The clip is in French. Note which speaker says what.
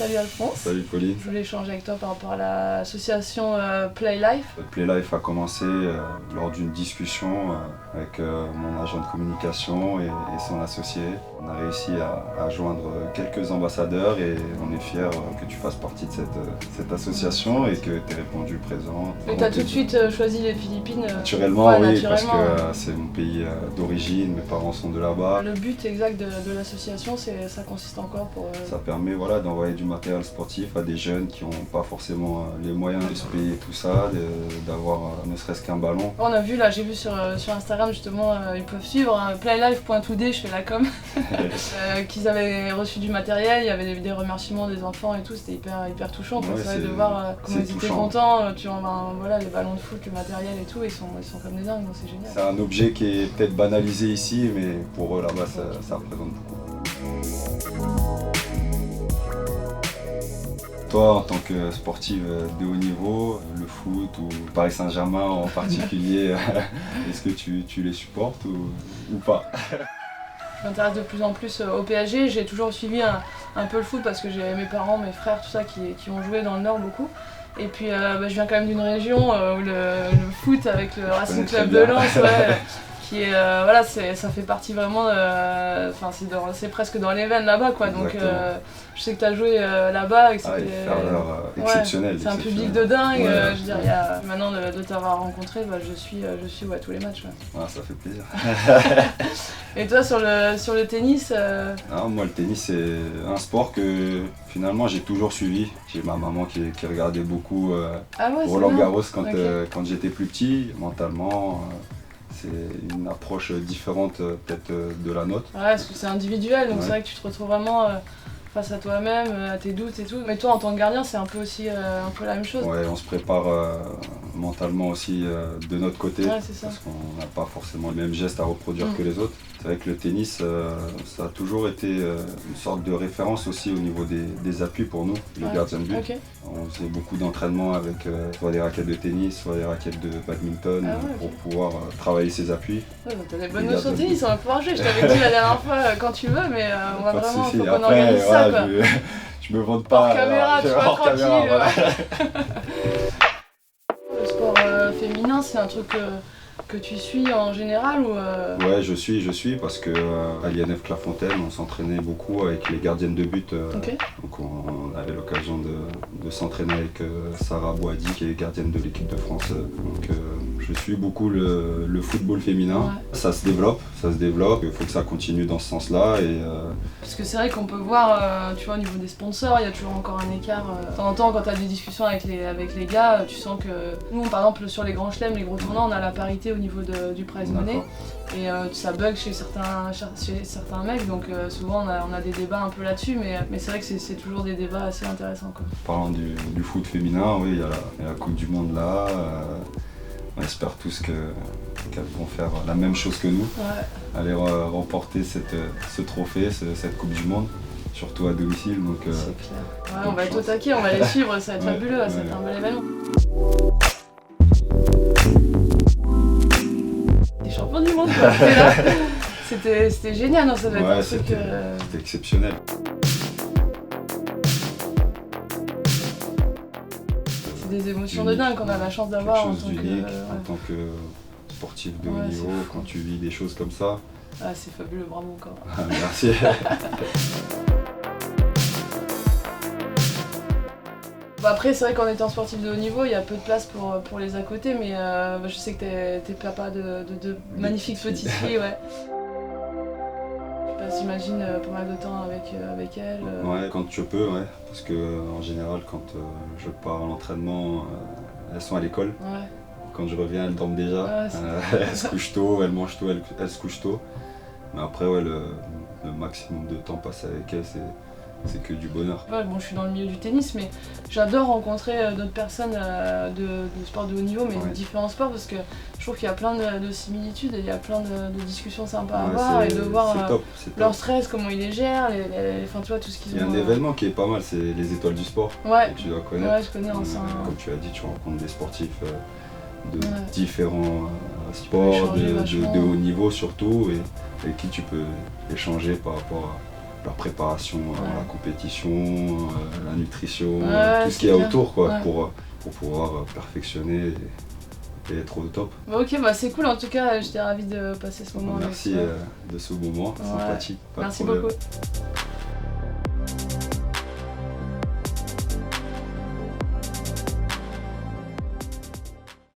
Speaker 1: Salut Alphonse.
Speaker 2: Salut Pauline.
Speaker 1: Je voulais échanger avec toi par rapport à l'association Play Life.
Speaker 2: Play Life a commencé lors d'une discussion avec mon agent de communication et son associé. On a réussi à joindre quelques ambassadeurs et on est fiers que tu fasses partie de cette association et que tu aies répondu présent.
Speaker 1: Et tu as tout de suite choisi les Philippines
Speaker 2: Naturellement,
Speaker 1: ouais,
Speaker 2: oui,
Speaker 1: naturellement,
Speaker 2: parce que c'est mon pays d'origine, mes parents sont de là-bas.
Speaker 1: Le but exact de l'association, ça consiste en quoi pour...
Speaker 2: Ça permet d'envoyer du matériel sportif à des jeunes qui n'ont pas forcément les moyens de se payer tout ça, d'avoir ne serait-ce qu'un ballon.
Speaker 1: On a vu là, j'ai vu sur Instagram justement, ils peuvent suivre playlife.today, je fais la com, qu'ils avaient reçu du matériel, il y avait des remerciements des enfants et tout, c'était hyper touchant quoi.
Speaker 2: Ouais,
Speaker 1: de voir comment ils étaient contents, tu vois, voilà, les ballons de foot, le matériel et tout, ils sont comme des dingues, donc c'est génial.
Speaker 2: C'est un objet qui est peut-être banalisé ici, mais pour eux là-bas ça représente beaucoup. Toi, en tant que sportive de haut niveau, le foot ou Paris Saint-Germain en particulier, est-ce que tu les supportes ou pas?
Speaker 1: Je m'intéresse de plus en plus au PSG, j'ai toujours suivi un peu le foot parce que j'ai mes parents, mes frères, tout ça qui ont joué dans le Nord beaucoup. Et puis je viens quand même d'une région où le foot avec le Racing Club de Lens, qui est, voilà, ça fait partie vraiment, c'est presque dans les veines là-bas quoi. Donc je sais que tu as joué là-bas et que c'était
Speaker 2: exceptionnel.
Speaker 1: C'est un public de dingue, je veux dire, maintenant de t'avoir rencontré, je suis tous les matchs.
Speaker 2: Ah, ça fait plaisir.
Speaker 1: Et toi sur le tennis
Speaker 2: Moi le tennis c'est un sport que finalement j'ai toujours suivi. J'ai ma maman qui regardait beaucoup Roland Garros quand j'étais plus petit, mentalement. C'est une approche différente peut-être de la nôtre.
Speaker 1: Ouais, parce que c'est individuel, donc c'est vrai que tu te retrouves vraiment face à toi-même, à tes doutes et tout. Mais toi en tant que gardien, c'est un peu aussi un peu la même chose.
Speaker 2: Ouais, on se prépare mentalement aussi de notre côté, parce qu'on n'a pas forcément les mêmes gestes à reproduire que les autres. C'est vrai que le tennis, ça a toujours été une sorte de référence aussi au niveau des appuis pour nous, le gardien de but.
Speaker 1: Okay.
Speaker 2: On faisait beaucoup d'entraînements avec soit des raquettes de tennis, soit des raquettes de badminton pour pouvoir travailler ses appuis.
Speaker 1: Ouais, t'as des bonnes notions de tennis, on va pouvoir jouer. Je t'avais dit la dernière fois quand tu veux, mais on va vraiment, faut qu'on organise ça quoi.
Speaker 2: Je me vante pas.
Speaker 1: Hors caméra, tu vois, tranquille. Le sport féminin, c'est un truc que tu suis en général ou
Speaker 2: Ouais, je suis parce que à l'INF Clairefontaine, on s'entraînait beaucoup avec les gardiennes de but. Donc on avait l'occasion de s'entraîner avec Sarah Boadi qui est gardienne de l'équipe de France. Donc je suis beaucoup le football féminin. Ça se développe. Il faut que ça continue dans ce sens-là.
Speaker 1: Parce que c'est vrai qu'on peut voir, tu vois, au niveau des sponsors, il y a toujours encore un écart. De temps en temps, quand tu as des discussions avec les gars, tu sens que nous, par exemple, sur les grands chelems, les gros tournois, on a la parité au niveau du prize money. Et ça bug chez certains mecs, donc souvent on a des débats un peu là-dessus, mais c'est vrai que c'est toujours des débats assez intéressants quoi.
Speaker 2: Parlant du foot féminin, oui, il y a la Coupe du Monde là. On espère tous qu'elles vont faire la même chose que nous, aller remporter ce trophée, cette Coupe du Monde, surtout à domicile.
Speaker 1: C'est clair. On va être au taquet, on va les suivre, ça va être fabuleux, ça va être un bel événement. T'es champion du monde quoi, t'es là. C'était génial, non, ça doit être un truc...
Speaker 2: C'était exceptionnel.
Speaker 1: Des émotions de dingue qu'on a la chance d'avoir
Speaker 2: en tant que sportif de haut niveau, quand tu vis des choses comme ça.
Speaker 1: Ah, c'est fabuleux, bravo encore.
Speaker 2: Merci.
Speaker 1: Après, c'est vrai qu'en étant sportif de haut niveau, il y a peu de place pour les à côté, mais je sais que t'es papa de magnifiques petites filles. J'imagine pas mal de temps avec elles.
Speaker 2: Ouais, quand je peux, parce que en général, quand je pars à l'entraînement, elles sont à l'école. Quand je reviens, elles dorment déjà. Elles se couchent tôt, elles mangent tôt, elles se couchent tôt. Mais après, le maximum de temps passé avec elles, c'est que du bonheur.
Speaker 1: Je suis dans le milieu du tennis, mais j'adore rencontrer d'autres personnes de sport de haut niveau, mais de différents sports, parce que je trouve qu'il y a plein de similitudes et il y a plein de discussions sympas à avoir et de voir leur stress, comment ils les gèrent, tu vois, tout ce qu'ils ont.
Speaker 2: Il y a un événement qui est pas mal, c'est les étoiles du sport, que tu dois connaître.
Speaker 1: Ouais, je connais.
Speaker 2: Comme tu as dit, tu rencontres des sportifs de différents sports, de haut niveau surtout, et avec qui tu peux échanger par rapport leur préparation à la compétition, la nutrition,
Speaker 1: Ouais,
Speaker 2: tout ce qu'il y a
Speaker 1: bien.
Speaker 2: autour quoi,
Speaker 1: Ouais.
Speaker 2: pour pouvoir perfectionner et être au top.
Speaker 1: Bah, ok, bah c'est cool en tout cas, j'étais ravie de passer ce moment
Speaker 2: Merci
Speaker 1: avec toi.
Speaker 2: de ce moment
Speaker 1: Ouais.
Speaker 2: sympathique. Pas de
Speaker 1: Merci
Speaker 2: problème.
Speaker 1: beaucoup.